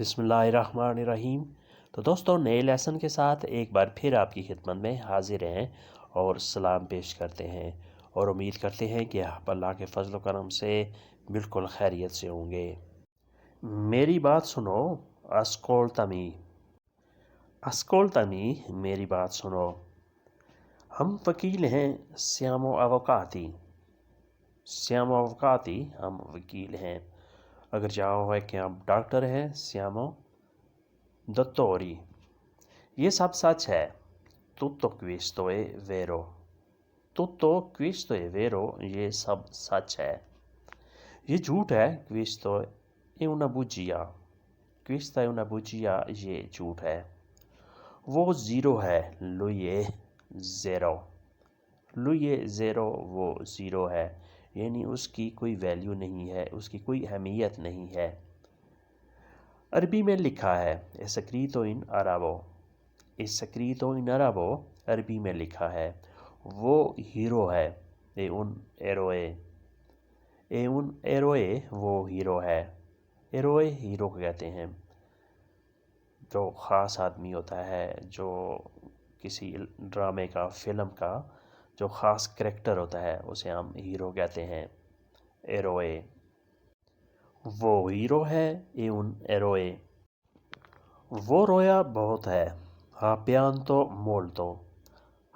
بسم اللہ الرحمن الرحیم۔ تو دوستوں، نئے لیسن کے ساتھ ایک بار پھر آپ کی خدمت میں حاضر ہیں اور سلام پیش کرتے ہیں اور امید کرتے ہیں کہ آپ اللہ کے فضل و کرم سے بالکل خیریت سے ہوں گے۔ میری بات سنو، ascoltami ascoltami میری بات سنو۔ ہم وکیل ہیں، siamo avvocati ہم وکیل ہیں۔ اگر چاہو ہے کہ ہم ڈاکٹر ہیں، siamo dottori۔ یہ سب سچ ہے، tutto questo è vero۔ tutto questo è vero، یہ سب سچ ہے۔ یہ جھوٹ ہے، questo è una bugia۔ questa è una bugia، یہ جھوٹ ہے۔ وہ زیرو ہے، lui è zero۔ lui è zero، وہ زیرو ہے، یعنی اس کی کوئی ویلیو نہیں ہے، اس کی کوئی اہمیت نہیں ہے۔ عربی میں لکھا ہے è scritto in arabo۔ è scritto in arabo، عربی میں لکھا ہے۔ وہ ہیرو ہے، è un eroe۔ è un eroe، وہ ہیرو ہے۔ eroe ہیرو کو کہتے ہیں، جو خاص آدمی ہوتا ہے، جو کسی ڈرامے کا، فلم کا جو خاص کریکٹر ہوتا ہے، اسے ہم ہیرو کہتے ہیں، eroe۔ وہ ہیرو ہے، è un eroe۔ وہ رویا بہت ہے، ha pianto molto۔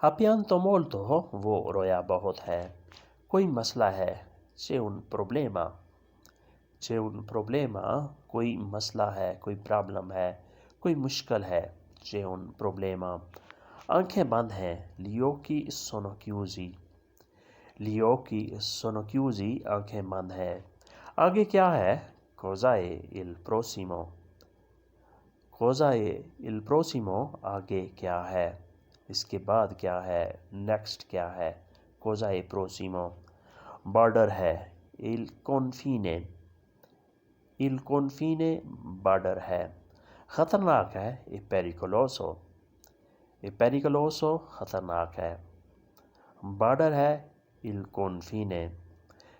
ha pianto molto، وہ رویا بہت ہے۔ کوئی مسئلہ ہے، c'è un problema۔ c'è un problema، کوئی مسئلہ ہے، کوئی پرابلم ہے، کوئی مشکل ہے، c'è un problema۔ آنکھیں بند ہیں، gli occhi sono chiusi۔ gli occhi sono chiusi، آنکھیں بند ہیں۔ آگے کیا ہے، cosa è il prossimo۔ cosa è il prossimo، آگے کیا ہے، اس کے بعد کیا ہے، نیکسٹ کیا ہے، cosa è prossimo۔ بارڈر ہے، il confine۔ il confine، border ہے۔ خطرناک ہے، è pericoloso۔ è pericoloso، خطرناک ہے۔ بارڈر ہے، il confine۔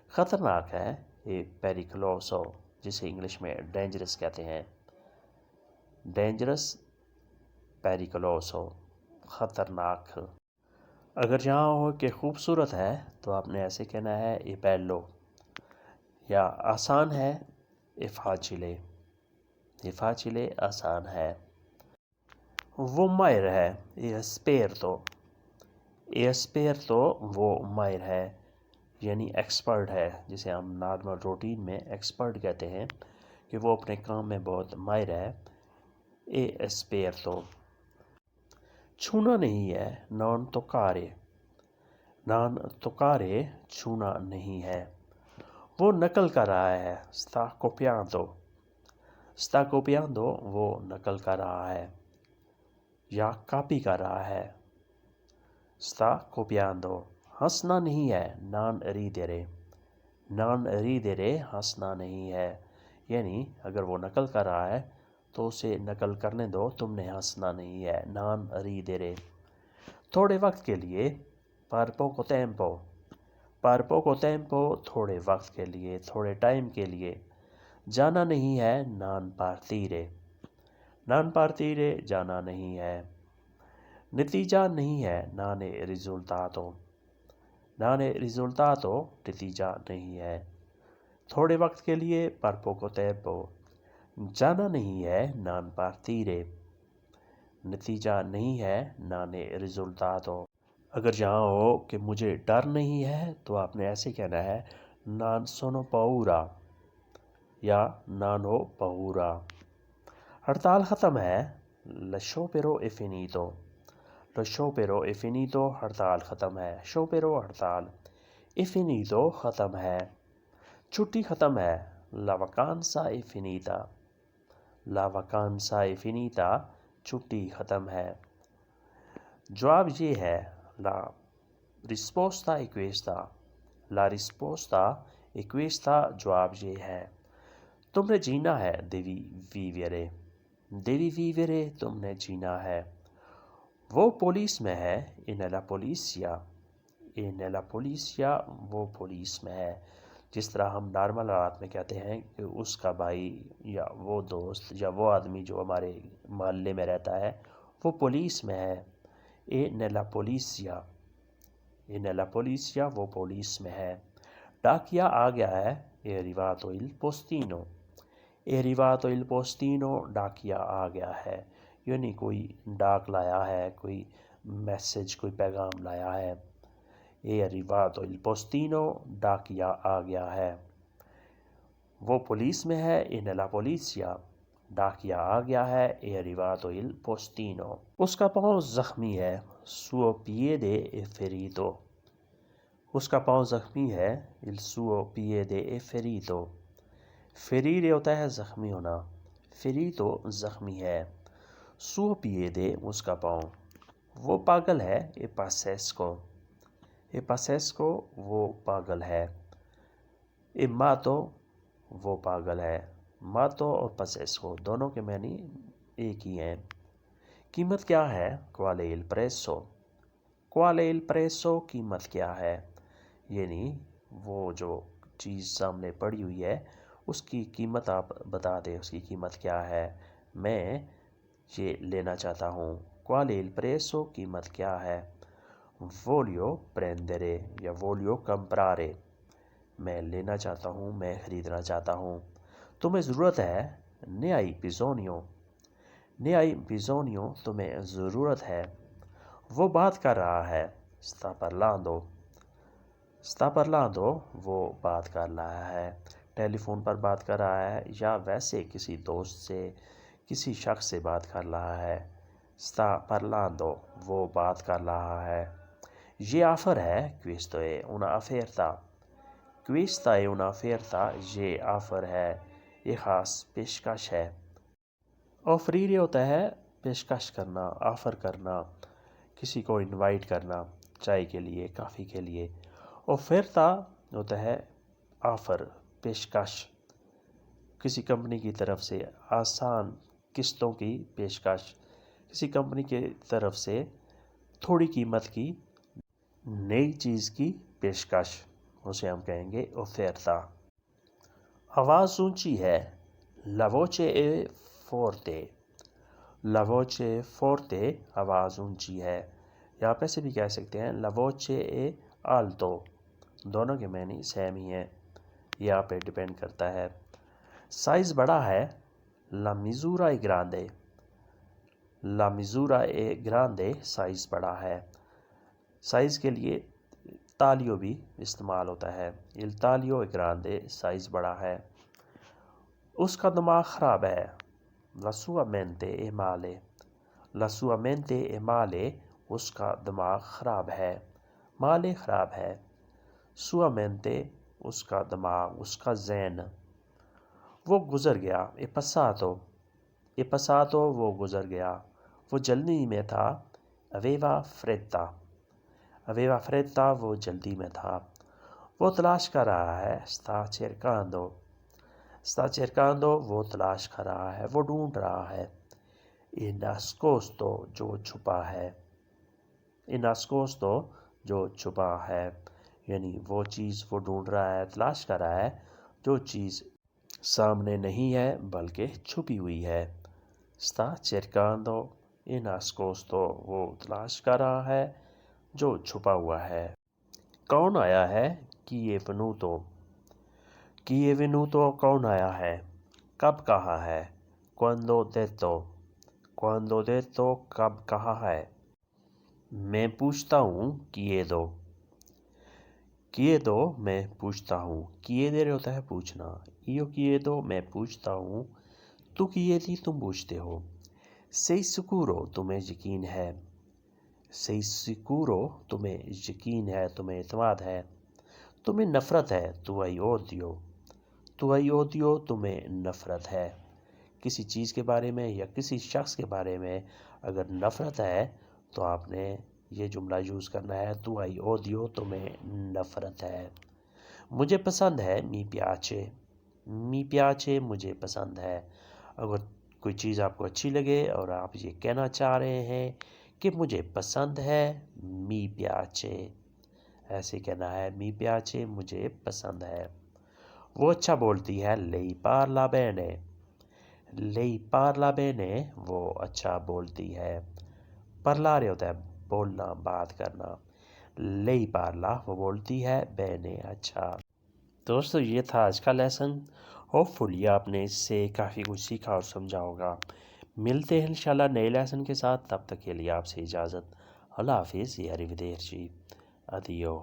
خطرناک ہے، è pericoloso، جسے انگلش میں ڈینجرس کہتے ہیں۔ ڈینجرس، pericoloso، خطرناک۔ اگر جہاں ہو کہ خوبصورت ہے تو آپ نے ایسے کہنا ہے è bello۔ یا آسان ہے، è facile۔ è facile، آسان ہے۔ وہ ماہر ہے، è esperto۔ è esperto، وہ ماہر ہے، یعنی ایکسپرٹ ہے، جسے ہم نارمل روٹین میں ایکسپرٹ کہتے ہیں کہ وہ اپنے کام میں بہت ماہر ہے، è esperto۔ چھونا نہیں ہے، non toccare۔ non toccare، چھونا نہیں ہے۔ وہ نقل کر رہا ہے، sta copiando۔ sta copiando، وہ نقل کر رہا ہے یا کاپی کر رہا ہے، sta copiando۔ ہنسنا نہیں ہے، non ridere۔ non ridere، ہنسنا نہیں ہے، یعنی اگر وہ نقل کر رہا ہے تو اسے نقل کرنے دو، تم نے ہنسنا نہیں ہے، non ridere۔ تھوڑے وقت کے لیے، per poco tempo۔ per poco tempo، تھوڑے وقت کے لیے، تھوڑے ٹائم کے لیے۔ جانا نہیں ہے، non partire۔ non partire، جانا نہیں ہے۔ نتیجہ نہیں ہے، non è risultato۔ non è risultato، نتیجہ نہیں ہے۔ تھوڑے وقت کے لیے، per poco tempo۔ جانا نہیں ہے، non partire۔ نتیجہ نہیں ہے، non è risultato۔ اگر جہاں ہو کہ مجھے ڈر نہیں ہے تو آپ نے ایسے کہنا ہے non sono paura یا non ho paura۔ ہڑتال ختم ہے، lo sciopero è finito۔ lo sciopero è finito، ہڑتال ختم ہے۔ sciopero ہڑتال، è finito ختم ہے۔ چھٹی ختم ہے، la vacanza è finita۔ la vacanza è finita، چھٹی ختم ہے۔ جواب یہ ہے، la risposta è questa۔ la risposta è questa، جواب یہ ہے۔ تم نے جینا ہے، devi vivere۔ devi vivere، تم نے جینا ہے۔ وہ پولیس میں ہے، è nella polizia۔ è nella polizia، وہ پولیس میں ہے۔ جس طرح ہم نارمل حالات میں کہتے ہیں کہ اس کا بھائی یا وہ دوست یا وہ آدمی جو ہمارے محلے میں رہتا ہے وہ پولیس میں ہے. اے نیلا پولیسیا، اے نیلا پولیسیا، وہ پولیس میں ہے. ڈاکیا آ گیا ہے. اے arrivato il postino، اے arrivato il postino، ڈاکیا آ گیا ہے. یعنی کوئی ڈاک لایا ہے، کوئی میسج، کوئی پیغام لایا ہے. اے arrivato il postino، ڈاکیا آ گیا ہے. وہ پولیس میں ہے. اے nella polizia، ڈاکیا آ گیا ہے. اے arrivato il postino. اس کا پاؤں زخمی ہے. suo piede è ferito، اس کا پاؤں زخمی ہے. il suo piede è ferito. ferire ہوتا ہے زخمی ہونا. ferito زخمی ہے. suo piede اس کا پاؤں. وہ پاگل ہے. è pazzesco، è pazzesco، وہ پاگل ہے. è matto، وہ پاگل ہے. matto اور pazzesco دونوں کے معنی ایک ہی ہیں. قیمت کیا ہے؟ qual è il prezzo، qual è il prezzo، قیمت کیا ہے. یعنی وہ جو چیز سامنے پڑی ہوئی ہے اس کی قیمت آپ بتا دیں، اس کی قیمت کیا ہے. میں یہ لینا چاہتا ہوں. qual è il prezzo، قیمت کیا ہے. voglio prendere یا voglio comprare، میں لینا چاہتا ہوں، میں خریدنا چاہتا ہوں. تمہیں ضرورت ہے. ne hai bisogno، ne hai bisogno، تمہیں ضرورت ہے. وہ بات کر رہا ہے. sta parlando، sta parlando، وہ بات کر رہا ہے. ٹیلی فون پر بات کر رہا ہے یا ویسے کسی دوست سے، کسی شخص سے بات کر رہا ہے. sta parlando، وہ بات کر رہا ہے. یہ آفر ہے. questo è una offerta، questa è una offerta، یہ آفر ہے، یہ خاص پیشکش ہے. offrire ہوتا ہے پیشکش کرنا، آفر کرنا، کسی کو انوائٹ کرنا چائے کے لیے، کافی کے لیے. offerta ہوتا ہے آفر، پیشکش، کسی کمپنی کی طرف سے آسان قسطوں کی پیشکش، کسی کمپنی کی طرف سے تھوڑی قیمت کی نئی چیز کی پیشکش، اسے ہم کہیں گے offerta. آواز اونچی ہے. la voce è forte، la voce forte، آواز اونچی ہے. یا آپ ایسے بھی کہہ سکتے ہیں la voce è alto، دونوں کے معنی سیم ہی ہیں، یہ آپ پہ ڈیپینڈ کرتا ہے. سائز بڑا ہے. la misura è grande، la misura è grande، size بڑا ہے. سائز کے لیے تالیو بھی استعمال ہوتا ہے. il taglio è grande، سائز بڑا ہے. اس کا دماغ خراب ہے. la sua mente è male، la sua mente è male، اس کا دماغ خراب ہے. male خراب ہے. sua mente اس کا دماغ، اس کا ذہن. وہ گزر گیا. è passato، è passato، وہ گزر گیا. وہ جلدی میں تھا. aveva fretta، aveva fretta، وہ جلدی میں تھا. وہ تلاش کر رہا ہے. sta cercando، sta cercando، وہ تلاش کر رہا ہے، وہ ڈھونڈ رہا ہے. è nascosto، جو چھپا ہے. è nascosto، جو چھپا ہے. یعنی وہ چیز وہ ڈھونڈ رہا ہے، تلاش کر رہا ہے، جو چیز سامنے نہیں ہے بلکہ چھپی ہوئی ہے. sta cercando è nascosto، وہ تلاش کر رہا ہے جو چھپا ہوا ہے. کون آیا ہے؟ chi è venuto، chi è venuto، کون آیا ہے. کب کہا ہے. quando detto، quando detto، کب کہا ہے. میں پوچھتا ہوں. chiedo، chiedo، میں پوچھتا ہوں. chiedere ہوتا ہے پوچھنا. io chiedo، میں پوچھتا ہوں. tu chiedi، تم پوچھتے ہو. sei sicuro، تمہیں یقین ہے. sei sicuro، تمہیں یقین ہے، تمہیں اعتماد ہے. تمہیں نفرت ہے. tu hai odio، tu hai odio، تمہیں نفرت ہے. کسی چیز کے بارے میں یا کسی شخص کے بارے میں اگر نفرت ہے تو آپ نے یہ جملہ یوز کرنا ہے. tu hai odio، تمہیں نفرت ہے. مجھے پسند ہے. mi piace، mi piace، مجھے پسند ہے. اگر کوئی چیز آپ کو اچھی لگے اور آپ یہ کہنا چاہ رہے ہیں کہ مجھے پسند ہے. mi piace، ایسے کہنا ہے. mi piace، مجھے پسند ہے. وہ اچھا بولتی ہے lei parla bene. lei parla bene وہ اچھا بولتی ہے. parlare ہوتا ہے بولنا بات کرنا. lei parla وہ بولتی ہے bene اچھا. دوستو یہ تھا آج کا لیسن. ہوپ فلی آپ نے اس سے کافی کچھ سیکھا اور سمجھا ہوگا. ملتے ہیں انشاءاللہ نئے لیسن کے ساتھ. تب تک کے لیے آپ سے اجازت. اللہ حافظ. ریویدرچی. ادیو.